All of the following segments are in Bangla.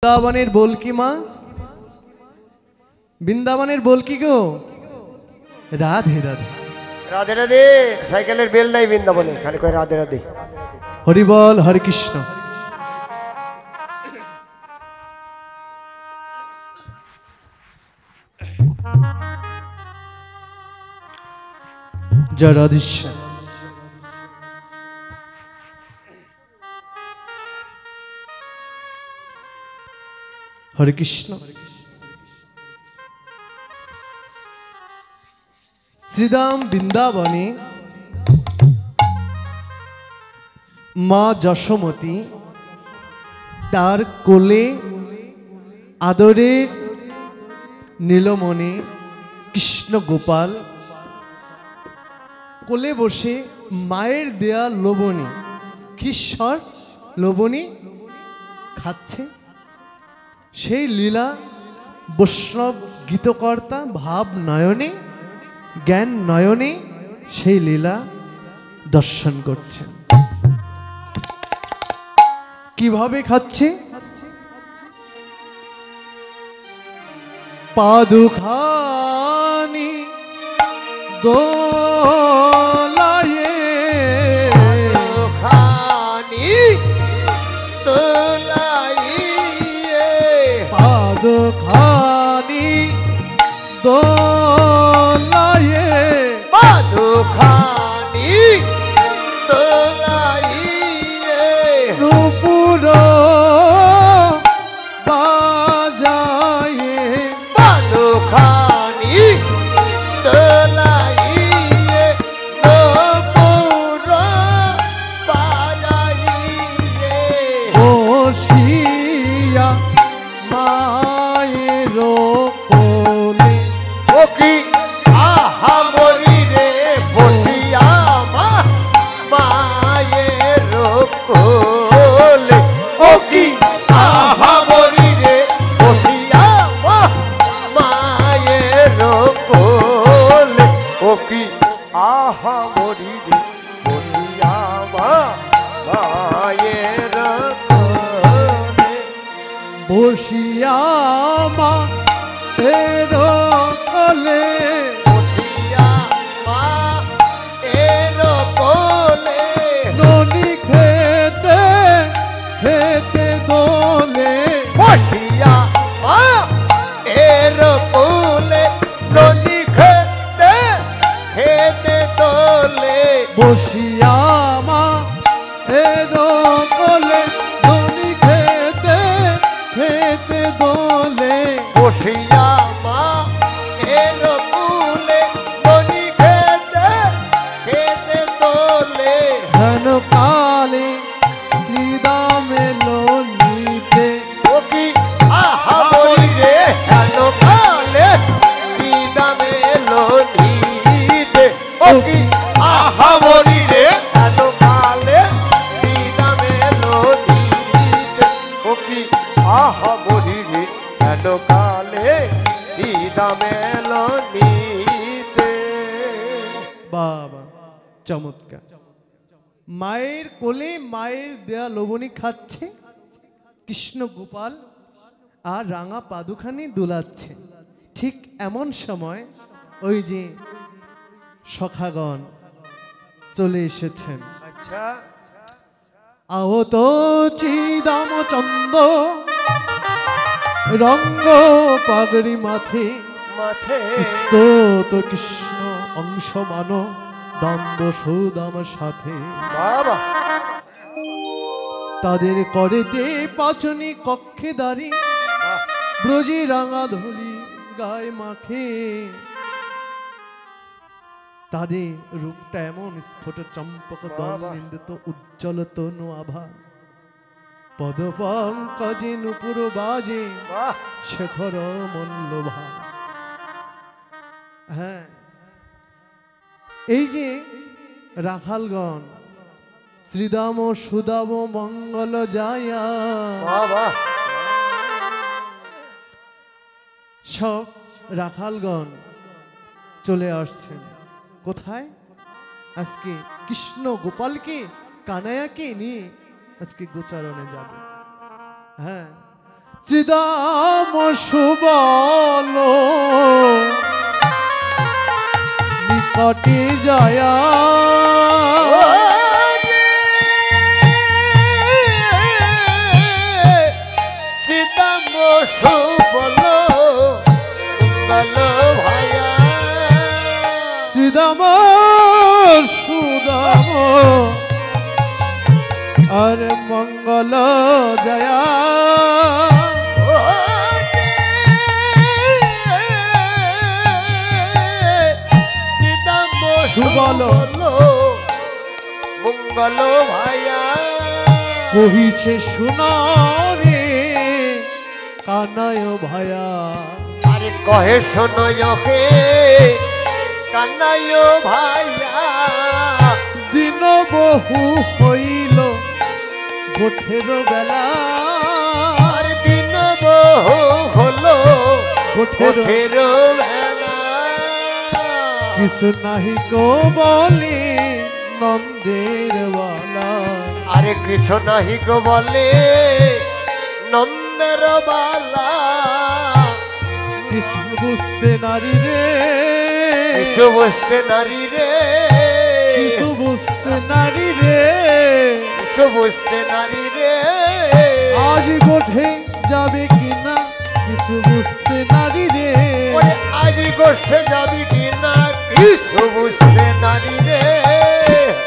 বৃন্দাবনের বল কি মা? বৃন্দাবনের বল কি গো? রাধে রাধে রাধে রাধে। সাইকেলের বেল নাই বৃন্দাবনে, খালি কয় রাধে রাধে। হরি বল, হরে কৃষ্ণ। জয় রাধেশ্যাম। হরে কৃষ্ণ। শ্রীধাম বৃন্দাবনে মা যশোমতী তার কোলে আদরের নীলমণি কৃষ্ণ গোপাল কোলে বসে মায়ের দেয়া লবণী কিশোর লবণী খাচ্ছে। সেই লীলা বৈষ্ণব গীতকর্তা ভাব নয়নে জ্ঞান নয়নে সেই লীলা দর্শন করছেন। কিভাবে খাচ্ছে? পাদুখানি দোলায়ে খানি দোলাইয়ে, পাদুখানি দোলায়ে, পাদুখানি দোলাইয়ে, নুপুর বাজায়ে, পাদুখানি দোলাইয়ে, নুপুর বাজাইয়ে, বসিয়া মায়ের কোলে। ও কি আহা মরি রে, বসিয়া মা মায়ের কোলে। ও কি আহা মরি রে, বসিয়া মা মায়ের কোলে। ও কি আহা মরি রে, বসিয়া মা মায়ের কোলে। বসিয়া মা তেরো কোলে, বসিয়া মা এর কোলে। ননি খেতে খেতে দোলে। বসিয়া মা এর কোলে, ননি খেতে খেতে দোলে। বসিয়া মা এরো কোলে, ননি খেতে খেতে দোলে। বসিয়া মা এর কোলে, ননি খেতে খেতে দোলে। ধন কালে শ্রীদাম এলো নিতে। ও কি আহা মরি রে, হেন কালে বিদামে লোনিতে। ও কি আহা মরি রে, হেন কালে বিদামে লোনিতে। ও কি আহা মরি রে, হেন কালে বিদামে লোনিতে। বাবা চমৎকার। মায়ের কোলে মায়ের দেয়া লবণী খাচ্ছে কৃষ্ণ গোপাল, আর রাঙা পাদুখানি দুলাচ্ছে। ঠিক এমন সময় ওই যে সখাগণ চলে এসেছেন। আচ্ছা, আহত চিদাম চন্দ রঙ্গ পাগড়ি মাথে, মাথে স্তোত কৃষ্ণ অংশ মান দাম্ব সৌদাম সাথে। বাবা তাদের করেতে পাচনি কক্ষে দাঁড়ি, বাহ, ব্রজি রাঙা ধুলি গায়ে মাখে। তাদের রূপটা এমন স্ফুট চম্পক দল নিন্দিত উজ্জ্বল তনু আভা। পদ পঙ্কজে নুপুর বাজে বাহ, শেখর মল্লভা। হ্যাঁ, এই যে রাখালগণ শ্রীদাম সুদাম মঙ্গল যায়া বাবা সব রাখালগণ চলে আসছেন। কোথায়? আজকে কৃষ্ণ গোপালকে কানায়াকে নিয়ে আজকে গোচারণে যাবে। হ্যাঁ, শ্রীদাম সুবল নিকটে যায়া শ্রীদাম সুবল মঙ্গল ভায়া শ্রীদাম সুদাম আর মঙ্গল জয়া সুবল মঙ্গল ভায়া কহিছে শুনারে কানায় ভায়া আরে কহে শোনয় হে কানায় ভাইয়া দিন বহু হইল গোঠের বেলা আর দিন বহু হলো গোঠের বেলা কিছু নাহি কো বলে নন্দের বালা আরে কিছু নাহি গো বলে নন্দের বালা কিছু বুঝতে নারী রে কিছু বুঝতে নারী রে কিছু বুঝতে নারী রে কিছু বুঝতে নারী রে আজ গোঠে যাবে কিনা কিছু বুঝতে নারী রে ওরে আজ গোষ্ঠে যাবি কিনা কিছু বুঝতে নারী রে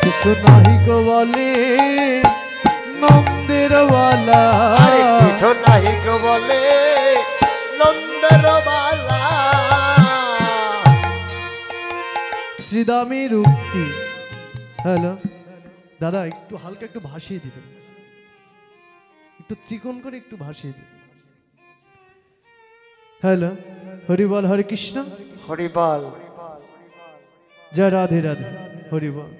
কিছু নাহি গো বলে নন্দের বালা আরে কিছু নাহি গো বলে নন্দের বালা শ্রীদামের উক্তি। হ্যালো দাদা, একটু হালকা একটু ভাসিয়ে দিবেন, একটু চিকন করে একটু ভাসিয়ে দিবেন। হ্যালো, হরি বল, হরে কৃষ্ণ, হরি বল, জয় রাধে রাধে, হরি বল।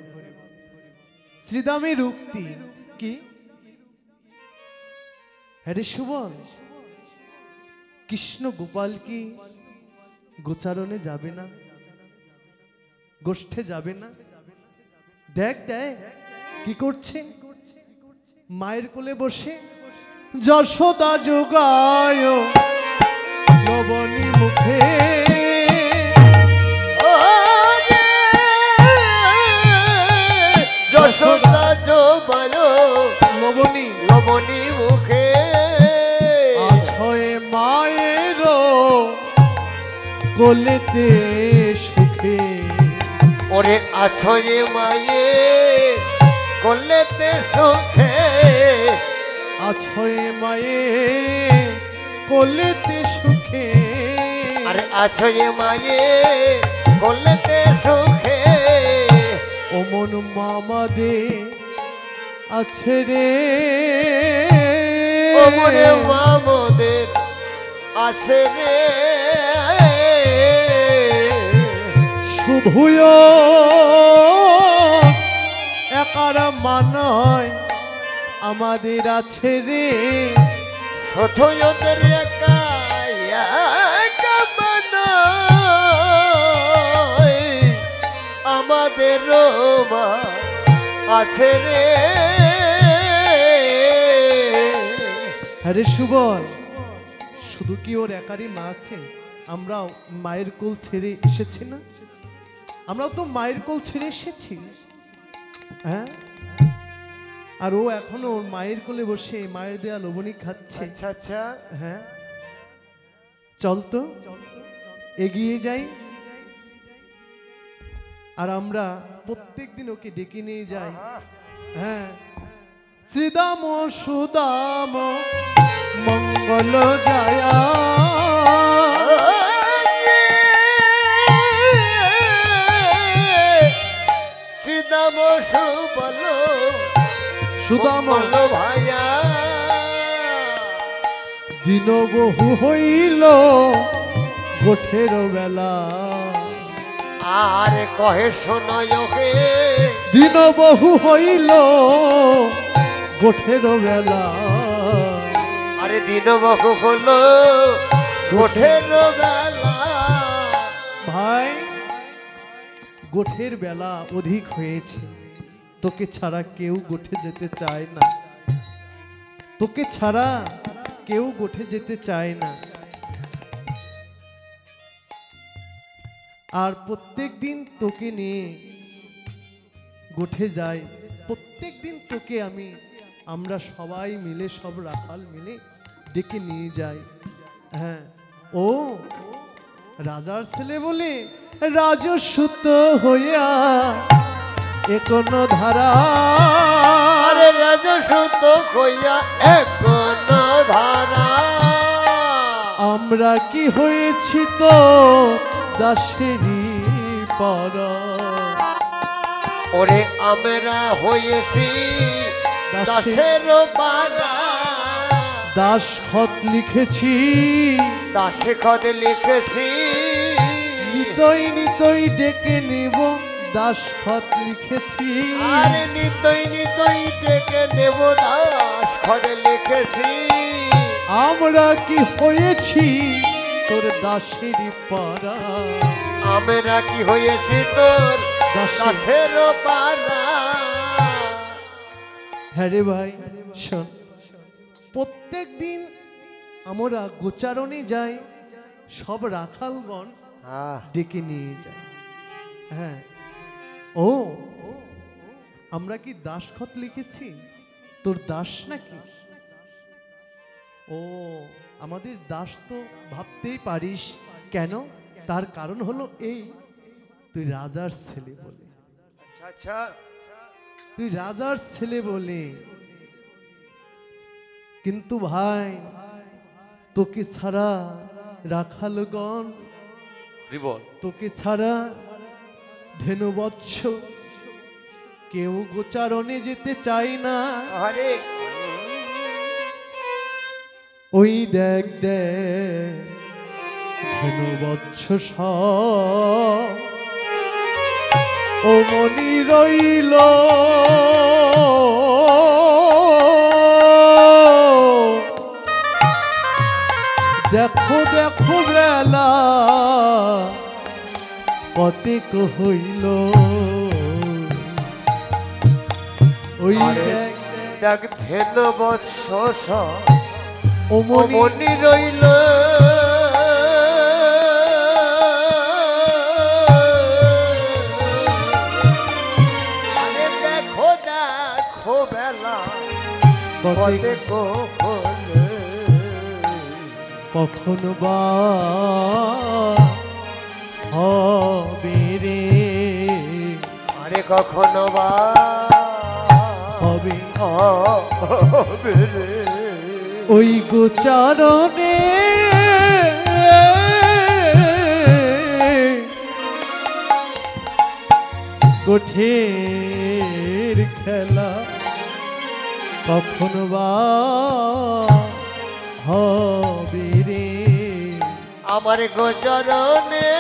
শ্রীদামের উক্তি কি? হরে সুবল, কৃষ্ণ গোপাল কি গোচারণে যাবে না, গোষ্ঠে যাবে না? দেখ দেখ কি করছে, মায়ের কোলে বসে যশোদা যোগায় লবণী মুখে। যশোদা যোগায় লবণী লবণী মুখে। আছয়ে মায়ের কোলেতে সুখে। ওরে আছো যে মায়ে কোলেতে সুখে। আছয়ে মায়ে কোলেতে সুখে। আরে আছো যে মায়ে কোলেতে সুখে। অমন মামা দে আছে রে, ওমরে মামদের আছে রে। শুভয় একার মানয় আমাদের আছে রে। সথয়দের একা একা মানয় আমাদের মা আছে রে। আরে সুবল, শুধু কি ওর একারই মা আছে? আমরাও মায়ের কোল ছেড়ে এসেছি না? আমরাও তো মায়ের কোল ছেড়ে এসেছি, হ্যাঁ? আর ও এখনো ওর মায়ের কোলে বসে মায়ের দেয়া লবণী খাচ্ছে। আচ্ছা আচ্ছা, হ্যাঁ, চল তো এগিয়ে যাই, আর আমরা প্রত্যেক দিন ওকে ডেকে নিয়ে যাই। হ্যাঁ, শ্রীদাম সুদাম মঙ্গল জয়া। শ্রীদাম সুবল সুদাম ভাইয়া। দিন বহু হইল গোঠের বেলা। আর কহে শোনয় হে, দিন বহু হইল গোঠের বেলা। আরে দিন বহু হলো গোঠের বেলা। ভাই, গোঠের বেলা অধিক হয়েছে, তোকে ছাড়া কেউ গোঠে যেতে চায় না। তোকে ছাড়া কেউ গোঠে যেতে চায় না। আর প্রত্যেক দিন তোকে নিয়ে গোঠে যাই, প্রত্যেক দিন তোকে আমরা সবাই মিলে, সব রাখাল মিলে ডেকে নিয়ে যাই। হ্যাঁ, ও রাজার ছেলে বলে রাজসূত হইয়া কোন ধারা, আরে রাজসূত হইয়া কোন ধারা, আমরা কি হয়েছি তো দাসেরই পারা। ওরে আমরা হয়েছি দাসের পারা, দাস খত লিখেছি, দাসে খত লিখেছি, নিতই নিতই ডেকে নেব দাস খত লিখেছি। আরে নিতই নিতই ডেকে নেব দাস খত লিখেছি। আমরা কি হয়েছি তোর দাসেরই পারা, আমরা কি হয়েছি তোর দাসের পারা। হ্যাঁ রে ভাই শোন, প্রত্যেক দিন আমরা গোচারণে যাই, সব রাখালগণ ডেকে নিয়ে যায়। হ্যাঁ, ও আমরা কি দাসখত লিখেছি, তোর দাস নাকি? ও আমাদের দাস তো ভাবতেই পারিস কেন, তার কারণ হলো এই, তুই রাজার ছেলে বলে। আচ্ছা, তুই রাজার ছেলে বলে। কিন্তু ভাই তোকে ছাড়া রাখালগণ, তোকে ছাড়া ধেনুবৎস কেউ গোচারণে যেতে চায় না। আরে ওই দেখ দেখ ধেনুবৎস সব ও মনি রইল, দেখো দেখো বেলা কতেক হইল। ওই দেখ দেখ ধেনু বৎস ও মনি রইল, আরে দেখো দেখো বেলা কতেক হইল। কখন বা হবে রে, আরে কখনো বা হবে হবে রে। ওই গোচারণে গোঠের খেলা কখন বা হবে রে। আমার গোচরণে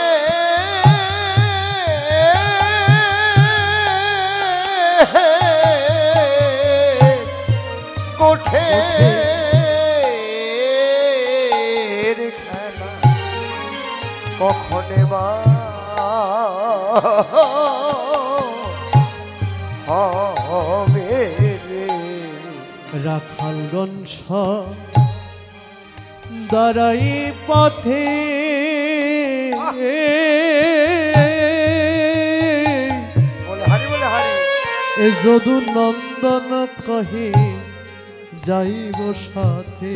কোঠের খেলা কখনে বা হবে রে। রাখালগণ সব দাঁড়াই পথে, বলে হারি বলে হারি। এ যদু নন্দন কহে যাইব সাথে।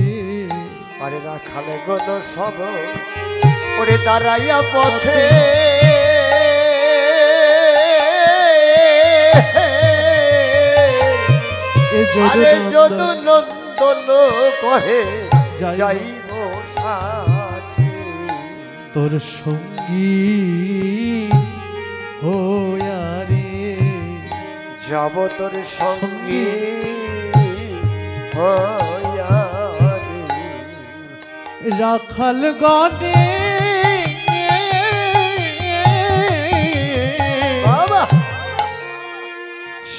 আরে রাখালে গণ সব ওরে দাঁড়াইয়া পথে, আরে যদু নন্দন কহে যাইব সাথে। তোর সঙ্গী হইয়া রে, যাব তোর সঙ্গী হইয়া রে। রাখাল গণে বাবা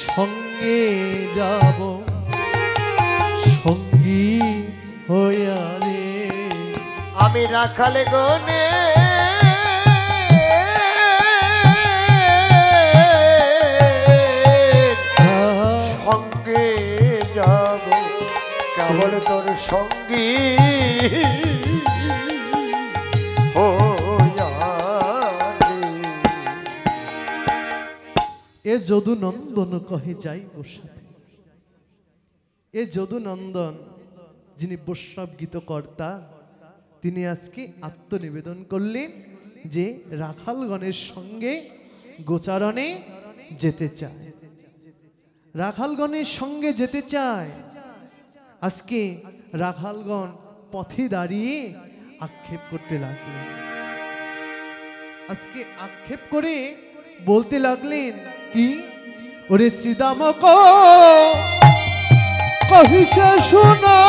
সঙ্গে যাব, সঙ্গী হইয়া রে। আমি রাখালে গনে সঙ্গে যাব, পাগল তোর সঙ্গী এ যদু নন্দন কহে যাই বসাতে। এ যদু নন্দন যিনি বৈষ্ণব গীতকর্তা, তিনি আজকে আত্মনিবেদন করলেন যে রাখালগণের সঙ্গে গোচারণে যেতে চায়, রাখালগণের সঙ্গে যেতে চায়। আজকে রাখালগণ পথে দাঁড়িয়ে আক্ষেপ করতে লাগলেন, আজকে আক্ষেপ করে বলতে লাগলেন কি, ওরে শ্রীদামক কহিছে শোনো,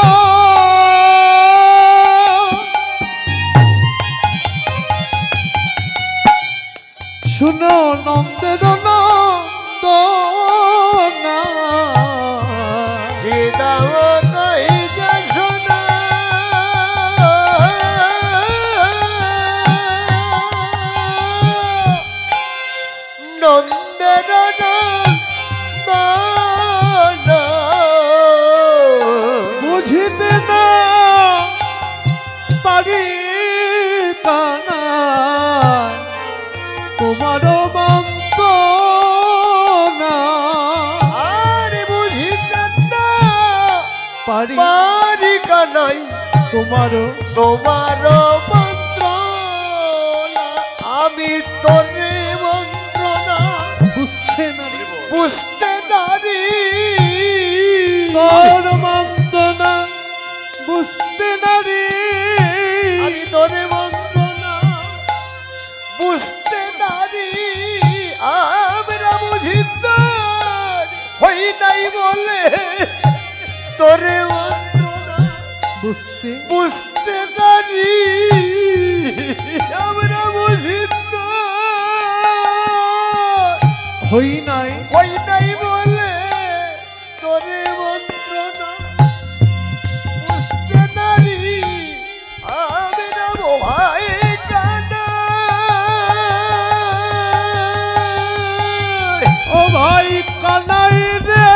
শুনো নন্দের নন্দনা, শ্রীদামক কহিছে শোনো, নন্দের নন্দনা, বুঝিতে না পারি কানাই তোমার মন্তনা, আরে বুঝিতে না পারি পারি কানাই তোমার তোমার মন্ত্রণা, আমি তোরে মন্ত্রণা বুঝতে না বুঝতে নারী, তোর মন্তনা বুঝতে না রে, আমি তোরে মন্ত্রণা বুঝতে নারী, আমরা বুঝিতে হই নাই বলে তোরে মন্ত্রণা বুঝতে বুঝতে নারী, আমরা বুঝিতে হই নাই হই নাই বলে তোরে মন্ত্রণা বুঝতে নারী, আমরা ভাই কানা, ও ভাই কানাই রে,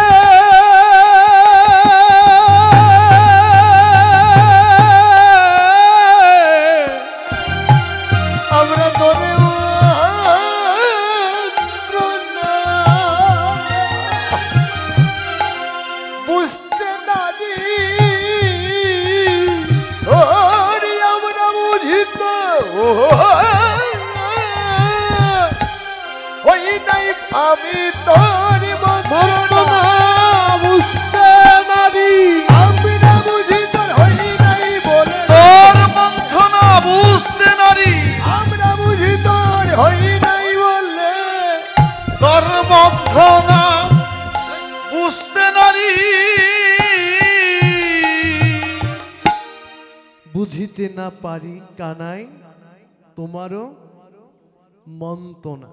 আমরা তোরে মন্ত্রণা বুঝতে নারী, ওরে আমরা বুঝিত হই নাই, আমি তোর মন্ত্রণা বুঝতে নারী, আমরা বুঝিত হই নাই বলে তোর মন্থনা বুঝতে নারী, আমরা বুঝিত হই নাই বলে তোর মন্থনা বুঝতে নারী, বুঝিতে না পারি কানাই তোমারও মন্তনা।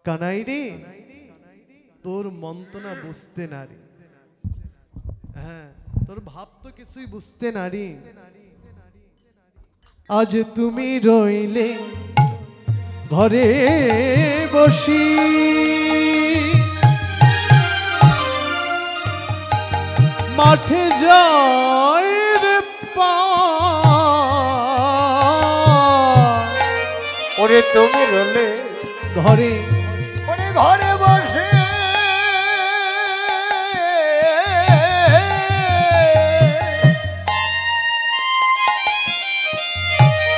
কানাই রে, তোর মন্তনা বুঝতে নারী, হ্যাঁ তোর ভাব তো কিছুই বুঝতে নারী। আজ তুমি রইলে ঘরে বসি, মাঠে যায় রে পা, ওরে তুমি রলে ঘরে ওরে ঘরে বসে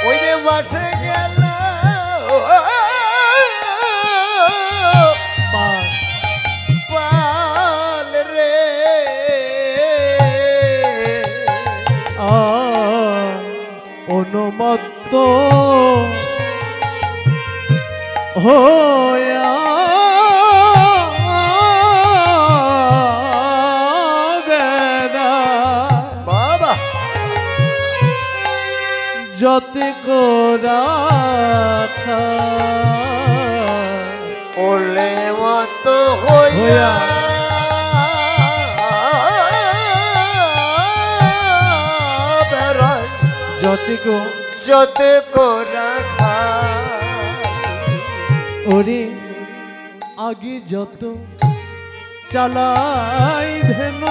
ওই যে মাঠে গেল পাল রে, অনুমত্ত হইয়া বেড়ায়, বাবা যতে গোরা ওলে মতো হইয়া বেড়ায়, যতে গো যতে কোরা ওরে আগে যত চালাই ধেন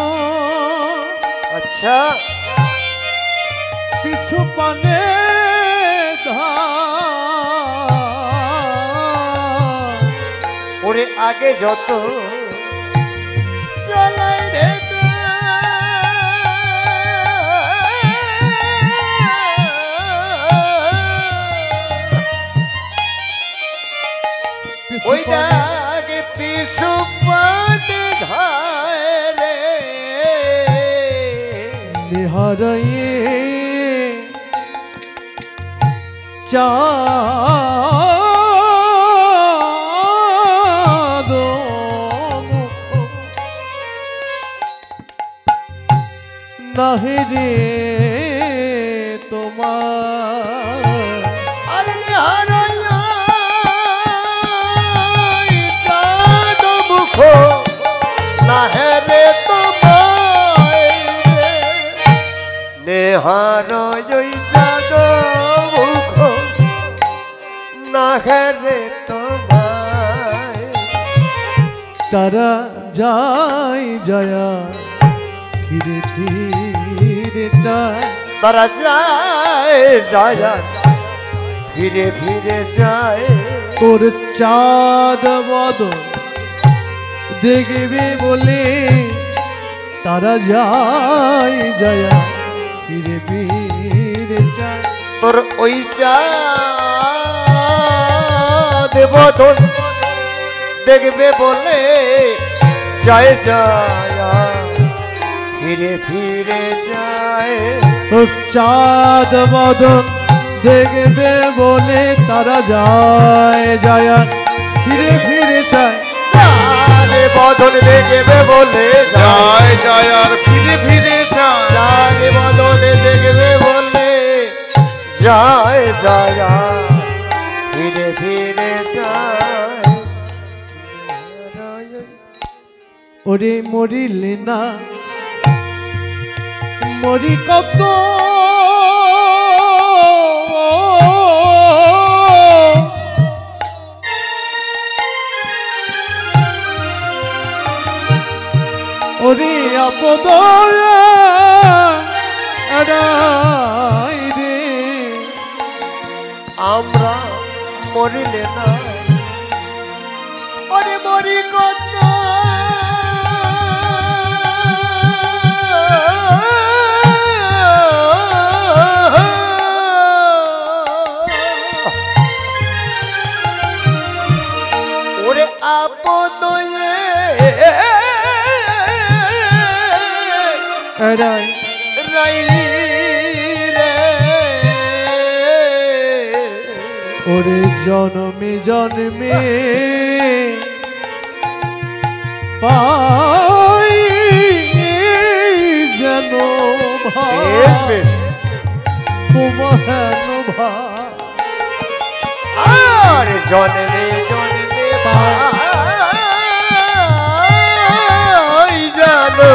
আচ্ছা পিছু পানে ওরে আগে যত জ্বালাই রে ওই দাগে পিছু পানে ধারে নিহারাইয়ে চাঁদ মুখ নাহি রে তোমার আরে নিহারাইয়া চাঁদ মুখ নাহে রে তোমায় নেহারাই চাঁদ মুখ নাহে রে তোমায় তারা যায় জয়া ফিরে ফিরে চায় তারা যায় যায় ফিরে ফিরে যায় তোর চাঁদ বদন দেখবে বলে তারা যায় জয়া ফিরে ফিরে চায় তোর ওই চাঁদ বদন দেখবে বলে যায় যায় ফিরে ফিরে যায় তোর চাঁদ বদন দেখবে বলে তারা যায় জয়া ফিরে ফিরে চায় চাঁদ বদন দেখবে বলে যায় যায় আর ফিরে ফিরে যায় চাঁদ বদন দেখবে বলে যায় যায় ফিরে ফিরে যায় ওরে মরিলে না মরি কত ওরে আপদ রে আমরা মরিলে না ওরে মরি কত ওরে আপদ রাই রাই রে ওরে জন্মে জন্মে পাই যেন ভাই তোমার ভাই আর জন্মে জন্মে পাই জানো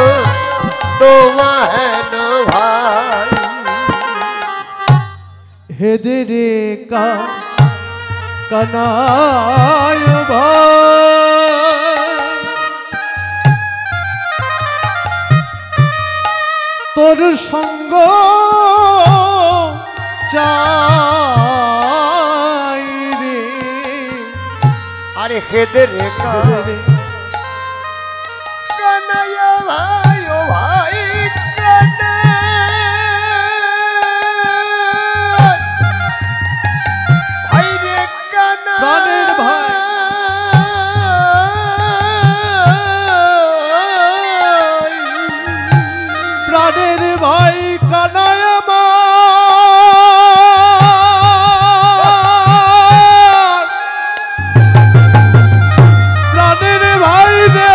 তোমার ভাই হেদে রে কানায় ভাই তোর সঙ্গ চাই রে আরে খেদে রে হেদে রে কানাইয়া ভাই ও ভাই কানা ভাই রে কানা প্রাণের ভাই। প্রাণের ভাই কানায় আমার প্রাণের ভাই রে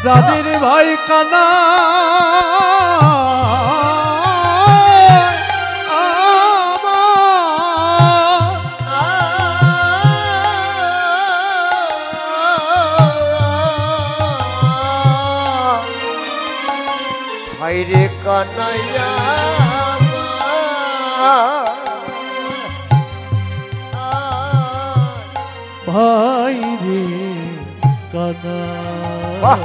প্রাণের ভাই কানা ভাই রে কানাইয়া ভাই রে কানা বাহ।